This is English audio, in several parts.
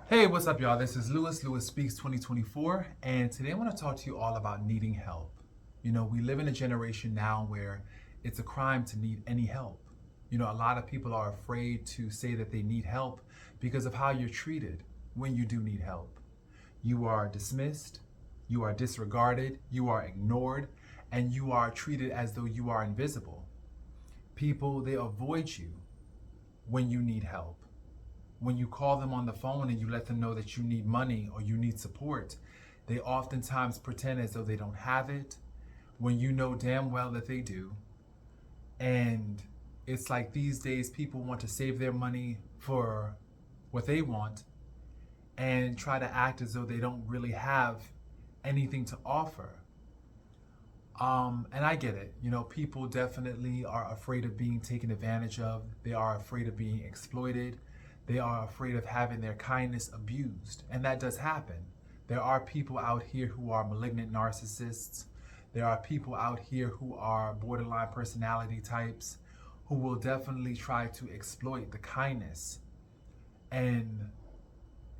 Hey, what's up, y'all? This is Lewis Speaks 2024, and today I want to talk to you all about needing help. You know, we live in a generation now where it's a crime to need any help. You know, a lot of people are afraid to say that they need help because of how you're treated when you do need help. You are dismissed, you are disregarded, you are ignored, and you are treated as though you are invisible. People, they avoid you when you need help. When you call them on the phone and you let them know that you need money or you need support, they oftentimes pretend as though they don't have it when you know damn well that they do. And it's like these days people want to save their money for what they want and try to act as though they don't really have anything to offer. And I get it. You know, people definitely are afraid of being taken advantage of. They are afraid of being exploited. They are afraid of having their kindness abused. And that does happen. There are people out here who are malignant narcissists. There are people out here who are borderline personality types who will definitely try to exploit the kindness and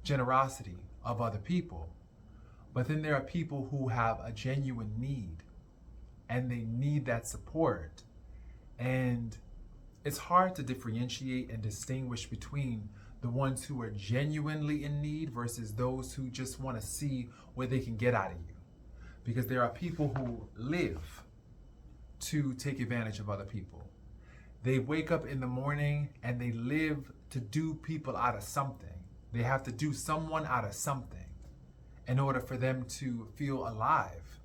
generosity of other people. But then there are people who have a genuine need and they need that support. And it's hard to differentiate and distinguish between the ones who are genuinely in need versus those who just want to see what they can get out of you. Because there are people who live to take advantage of other people. They wake up in the morning and they live to do people out of something. They have to do someone out of something in order for them to feel alive.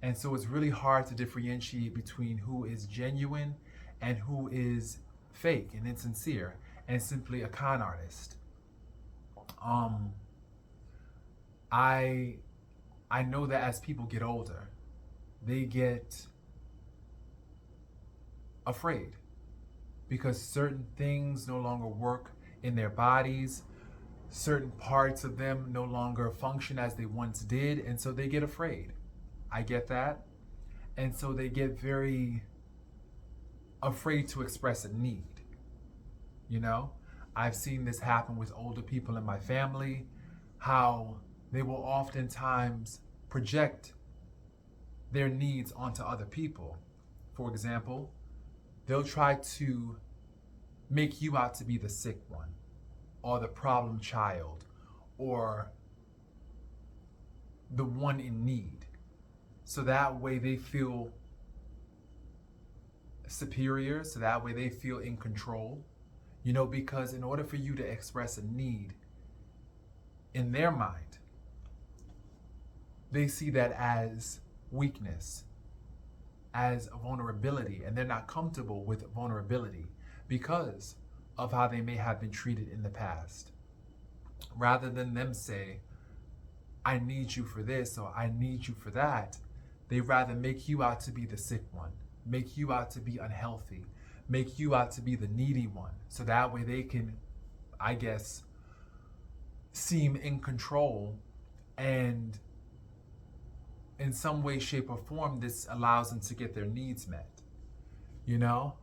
And so it's really hard to differentiate between who is genuine and who is fake and insincere and simply a con artist. I know that as people get older, they get afraid because certain things no longer work in their bodies. Certain parts of them no longer function as they once did, and so they get afraid. I get that. And so they get very afraid to express a need. You know, I've seen this happen with older people in my family, how they will oftentimes project their needs onto other people. For example, they'll try to make you out to be the sick one or the problem child or the one in need. So that way they feel superior, so that way they feel in control. You know, because in order for you to express a need, in their mind, they see that as weakness, as a vulnerability, and they're not comfortable with vulnerability because of how they may have been treated in the past. Rather than them say, I need you for this or I need you for that, they rather make you out to be the sick one, make you out to be unhealthy, make you out to be the needy one. So that way they can, I guess, seem in control, and in some way, shape, or form, this allows them to get their needs met. You know,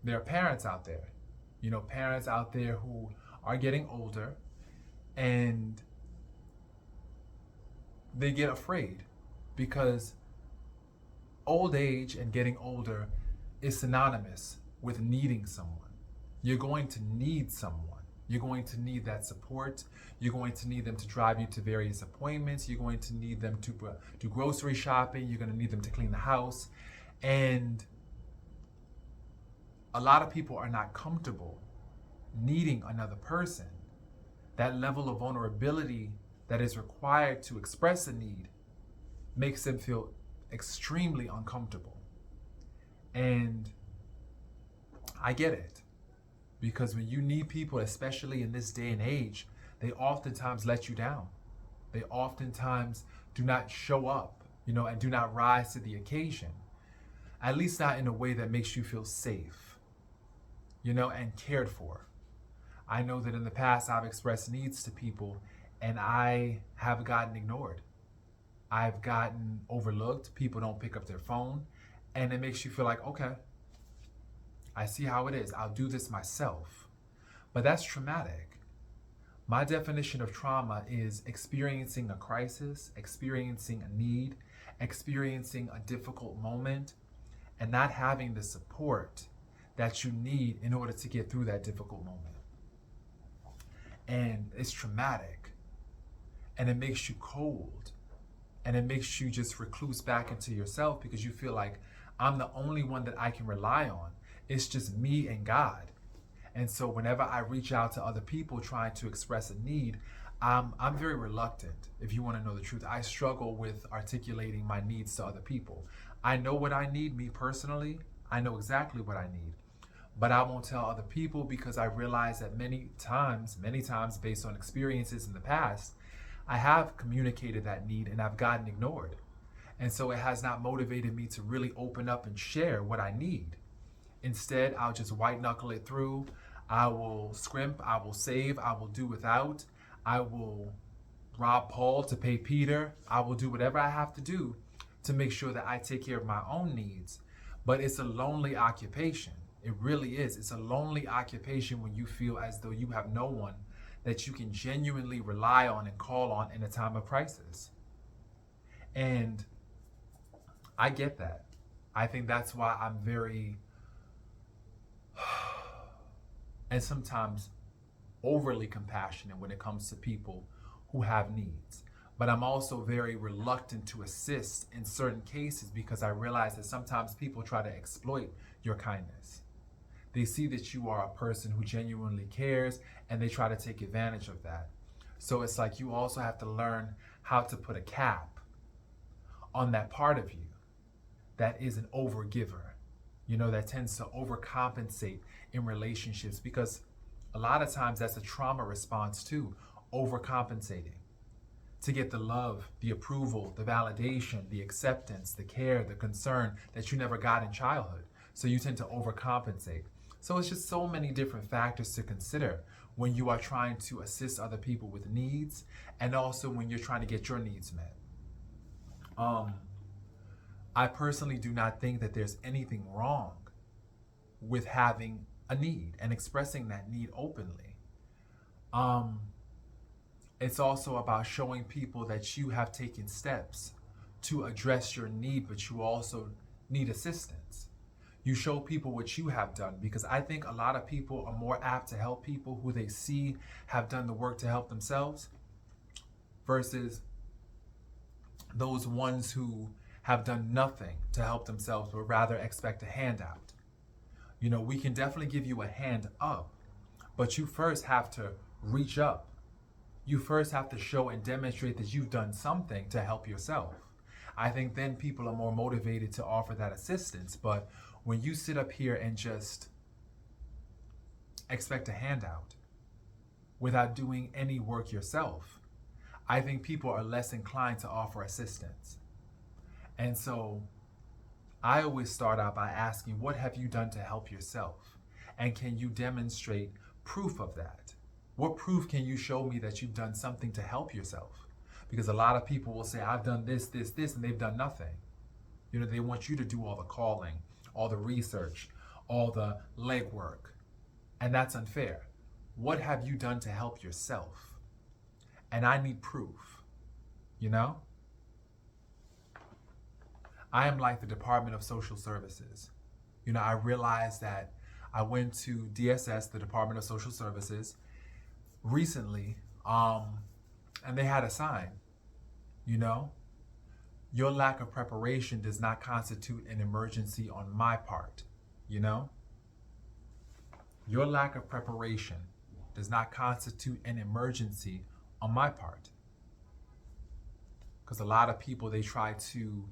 there are parents out there, you know, parents out there who are getting older and they get afraid because old age and getting older is synonymous with needing someone. You're going to need someone. You're going to need that support. You're going to need them to drive you to various appointments. You're going to need them to do grocery shopping. You're going to need them to clean the house. And a lot of people are not comfortable needing another person. That level of vulnerability that is required to express a need makes them feel extremely uncomfortable. And I get it, because when you need people, especially in this day and age, they oftentimes let you down. They oftentimes do not show up, you know, and do not rise to the occasion, at least not in a way that makes you feel safe, you know, and cared for. I know that in the past I've expressed needs to people and I have gotten ignored. I've gotten overlooked. People don't pick up their phone, and it makes you feel like, okay, I see how it is. I'll do this myself. But that's traumatic. My definition of trauma is experiencing a crisis, experiencing a need, experiencing a difficult moment, and not having the support that you need in order to get through that difficult moment. And it's traumatic, and it makes you cold, and it makes you just recluse back into yourself because you feel like I'm the only one that I can rely on. It's just me and God. And so whenever I reach out to other people trying to express a need, I'm very reluctant. If you want to know the truth, I struggle with articulating my needs to other people. I know what I need, me personally. I know exactly what I need. But I won't tell other people because I realize that many times, based on experiences in the past, I have communicated that need and I've gotten ignored. And so it has not motivated me to really open up and share what I need. Instead, I'll just white knuckle it through. I will scrimp, I will save, I will do without, I will rob Paul to pay Peter. I will do whatever I have to do to make sure that I take care of my own needs. But it's a lonely occupation. It really is. It's a lonely occupation when you feel as though you have no one that you can genuinely rely on and call on in a time of crisis. And I get that. I think that's why I'm very and sometimes overly compassionate when it comes to people who have needs. But I'm also very reluctant to assist in certain cases because I realize that sometimes people try to exploit your kindness. They see that you are a person who genuinely cares and they try to take advantage of that. So it's like you also have to learn how to put a cap on that part of you that is an overgiver, that tends to overcompensate in relationships, because a lot of times that's a trauma response too, overcompensating to get the love, the approval, the validation, the acceptance, the care, the concern that you never got in childhood. So you tend to overcompensate. So it's just so many different factors to consider when you are trying to assist other people with needs, and also when you're trying to get your needs met. I personally do not think that there's anything wrong with having a need and expressing that need openly. It's also about showing people that you have taken steps to address your need, but you also need assistance. You show people what you have done, because I think a lot of people are more apt to help people who they see have done the work to help themselves versus those ones who have done nothing to help themselves, but rather expect a handout. We can definitely give you a hand up, but you first have to reach up. You first have to show and demonstrate that you've done something to help yourself. I think then people are more motivated to offer that assistance. But when you sit up here and just expect a handout without doing any work yourself, I think people are less inclined to offer assistance. And so I always start out by asking, what have you done to help yourself? And can you demonstrate proof of that? What proof can you show me that you've done something to help yourself? Because a lot of people will say, I've done this, and they've done nothing. They want you to do all the calling, all the research, all the legwork. And that's unfair. What have you done to help yourself? And I need proof, I am like the Department of Social Services. I realized that I went to DSS, the Department of Social Services, recently, and they had a sign, your lack of preparation does not constitute an emergency on my part, Your lack of preparation does not constitute an emergency on my part. Because a lot of people, they try to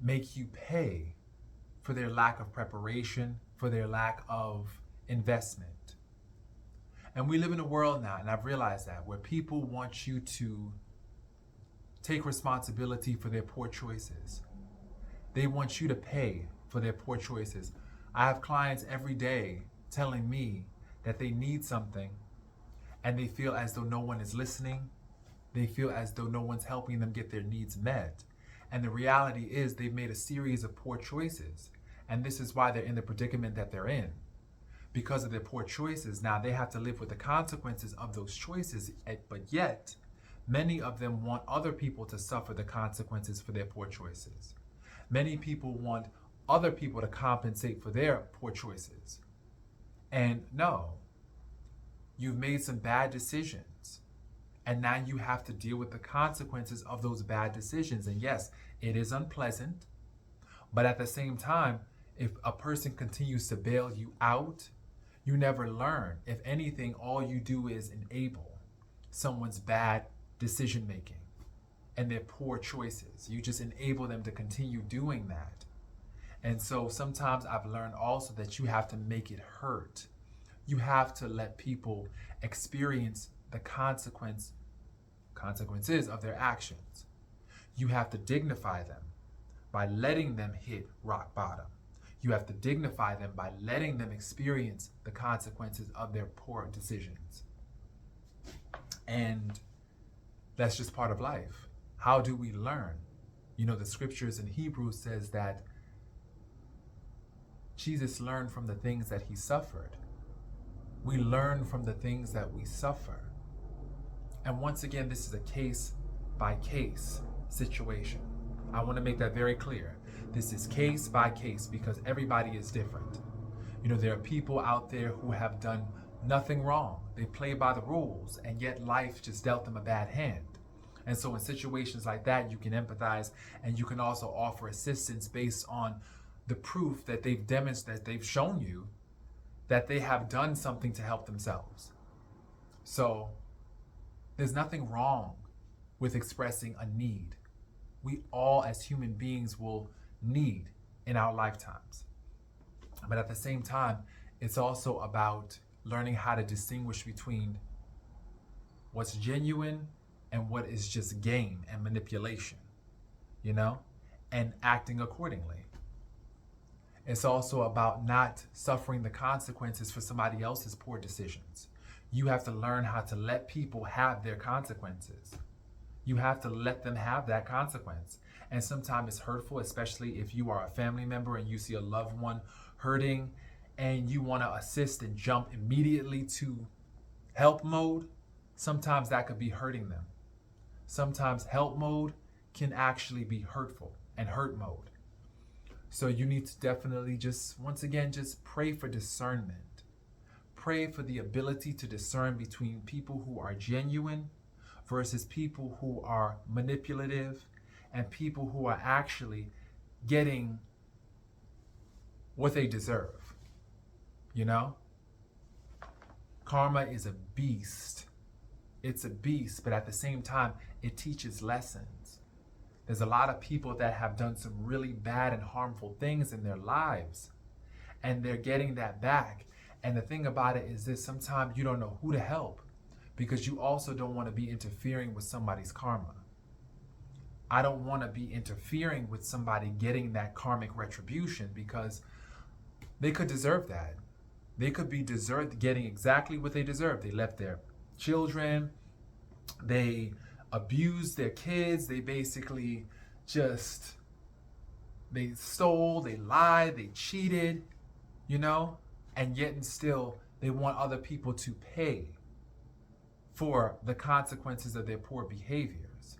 make you pay for their lack of preparation, for their lack of investment. And we live in a world now, and I've realized that, where people want you to take responsibility for their poor choices. They want you to pay for their poor choices. I have clients every day telling me that they need something and they feel as though no one is listening. They feel as though no one's helping them get their needs met. And the reality is they've made a series of poor choices. And this is why they're in the predicament that they're in. because of their poor choices. Now they have to live with the consequences of those choices, but yet many of them want other people to suffer the consequences for their poor choices. Many people want other people to compensate for their poor choices. And no, you've made some bad decisions, and now you have to deal with the consequences of those bad decisions. And yes, it is unpleasant, but at the same time, if a person continues to bail you out, you never learn. If anything, all you do is enable someone's bad decision making and their poor choices. You just enable them to continue doing that. And so sometimes I've learned also that you have to make it hurt. You have to let people experience the consequences of their actions. You have to dignify them by letting them hit rock bottom. You have to dignify them by letting them experience the consequences of their poor decisions. And that's just part of life. How do we learn? You know, the scriptures in Hebrews says that Jesus learned from the things that he suffered. We learn from the things that we suffer. And once again, this is a case by case situation. I want to make that very clear. This is case by case because everybody is different. You know, there are people out there who have done nothing wrong. They play by the rules, and yet life just dealt them a bad hand. And so in situations like that, you can empathize, and you can also offer assistance based on the proof that they've demonstrated, that they've shown you that they have done something to help themselves. So there's nothing wrong with expressing a need. We all as human beings will need in our lifetimes. But at the same time, it's also about learning how to distinguish between what's genuine and what is just game and manipulation, you know, and acting accordingly. It's also about not suffering the consequences for somebody else's poor decisions. You have to learn how to let people have their consequences. You have to let them have that consequence. And sometimes it's hurtful, especially if you are a family member and you see a loved one hurting and you want to assist and jump immediately to help mode. Sometimes that could be hurting them. Sometimes help mode can actually be hurtful and hurt mode. So you need to definitely just, once again, just pray for discernment. Pray for the ability to discern between people who are genuine versus people who are manipulative and people who are actually getting what they deserve. You know? Karma is a beast. It's a beast, but at the same time, it teaches lessons. There's a lot of people that have done some really bad and harmful things in their lives, and they're getting that back. And the thing about it is this, sometimes you don't know who to help because you also don't want to be interfering with somebody's karma. I don't want to be interfering with somebody getting that karmic retribution because they could deserve that. They could be deserved getting exactly what they deserve. They left their children, they abused their kids, they basically just, they stole, they lied, they cheated, you know, and yet and still they want other people to pay for the consequences of their poor behaviors.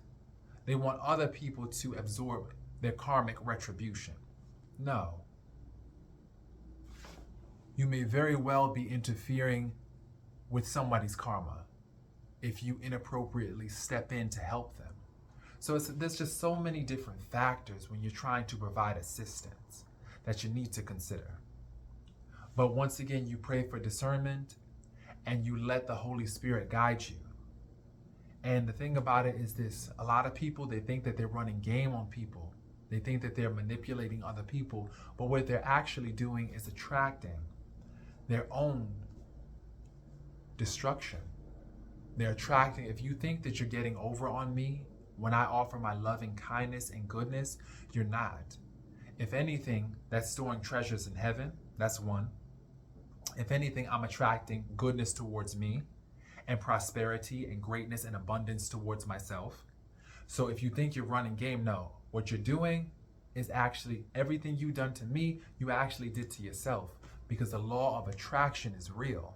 They want other people to absorb their karmic retribution. No. You may very well be interfering with somebody's karma if you inappropriately step in to help them. So there's just so many different factors when you're trying to provide assistance that you need to consider. But once again, you pray for discernment and you let the Holy Spirit guide you. And the thing about it is this, a lot of people, they think that they're running game on people. They think that they're manipulating other people, but what they're actually doing is attracting their own destruction. They're attracting, if you think that you're getting over on me when I offer my loving kindness and goodness, you're not. If anything, that's storing treasures in heaven. That's one. If anything, I'm attracting goodness towards me and prosperity and greatness and abundance towards myself. So if you think you're running game, no. What you're doing is actually everything you've done to me, you actually did to yourself because the law of attraction is real.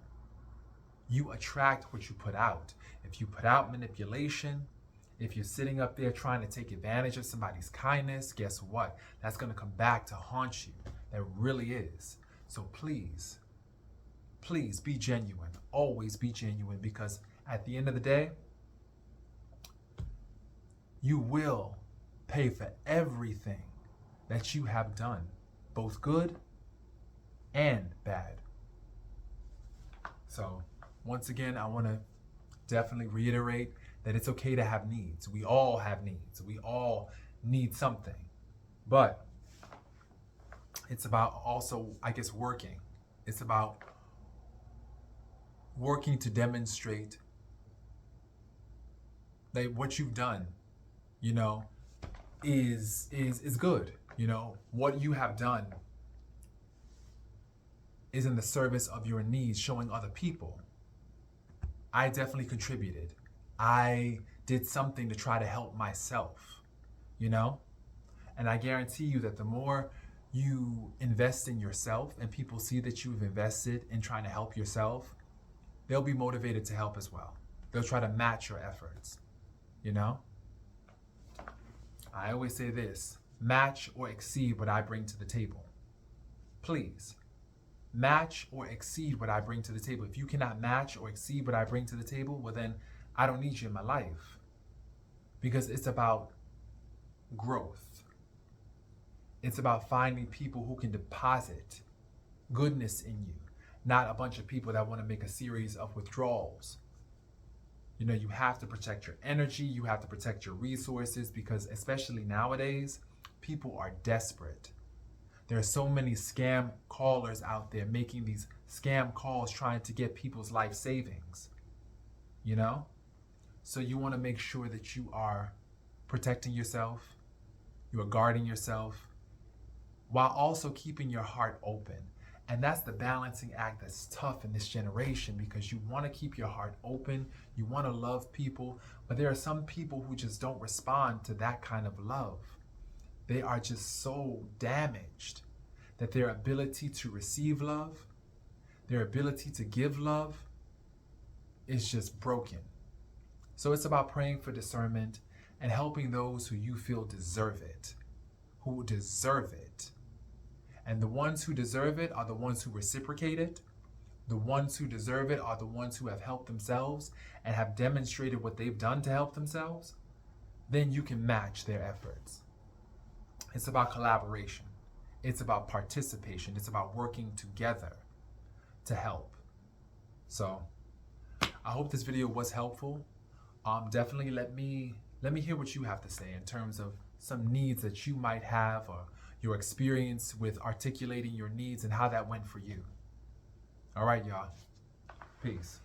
You attract what you put out. If you put out manipulation, if you're sitting up there trying to take advantage of somebody's kindness, guess what? That's going to come back to haunt you. That really is. So please, please be genuine. Always be genuine, because at the end of the day, you will pay for everything that you have done, both good and bad. So once again, I want to definitely reiterate that it's okay to have needs. We all have needs. We all need something. But it's about also, I guess, working. It's about working to demonstrate that what you've done, you know, is good. You know, what you have done is in the service of your needs, showing other people. I definitely contributed. I did something to try to help myself, you know? And I guarantee you that the more you invest in yourself and people see that you've invested in trying to help yourself, they'll be motivated to help as well. They'll try to match your efforts, you know? I always say this: match or exceed what I bring to the table. Please, match or exceed what I bring to the table. If you cannot match or exceed what I bring to the table, well then I don't need you in my life, because it's about growth. It's about finding people who can deposit goodness in you, not a bunch of people that want to make a series of withdrawals. You know, you have to protect your energy, you have to protect your resources, because especially nowadays, people are desperate. There are so many scam callers out there making these scam calls trying to get people's life savings, you know? So you want to make sure that you are protecting yourself, you are guarding yourself, while also keeping your heart open. And that's the balancing act that's tough in this generation, because you want to keep your heart open, you want to love people, but there are some people who just don't respond to that kind of love. They are just so damaged that their ability to receive love, their ability to give love is just broken. So it's about praying for discernment and helping those who you feel deserve it, who deserve it. And the ones who deserve it are the ones who reciprocate it. The ones who deserve it are the ones who have helped themselves and have demonstrated what they've done to help themselves. Then you can match their efforts. It's about collaboration. It's about participation. It's about working together to help. So I hope this video was helpful. Definitely let me hear what you have to say in terms of some needs that you might have, or your experience with articulating your needs and how that went for you. All right, y'all. Peace.